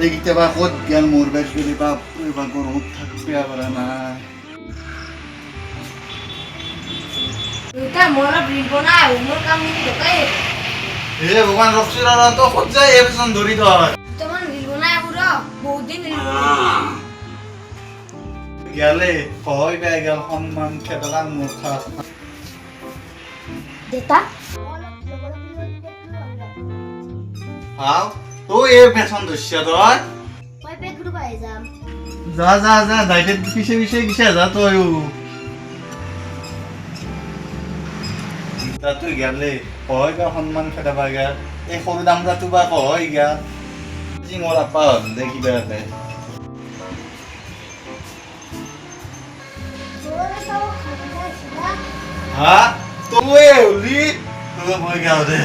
কেতিয়াবা ক'ত গেল মোৰ বেগ বুলি বাপ গৰমত থাকিব পৰা নাই এটা মোরা বিলবো না ওমর কাম নি দেখাই হে ভগবান রক্সিরা তো ক'ত যায় এই পেছন ধৰি থয় তোমাৰ বিলবো না পুৰো বহুত দিন গেলে হয় বেয়া গেল সন্মান খেদলাং মোৰ খাত দেতা হাও তুই এই পেছন ধরছ তই মই পে গুরু পাই যাম যা যা যা দাইতে পিছে পিছে গিছে যা তই তা তুই গেলে হয় বা সন্মান খেদাবা গেল এই সৰু দামৰাটো বা হয় গেল যি মোৰ আপা দে কিবা দে হা তুই হলি মই গাও দে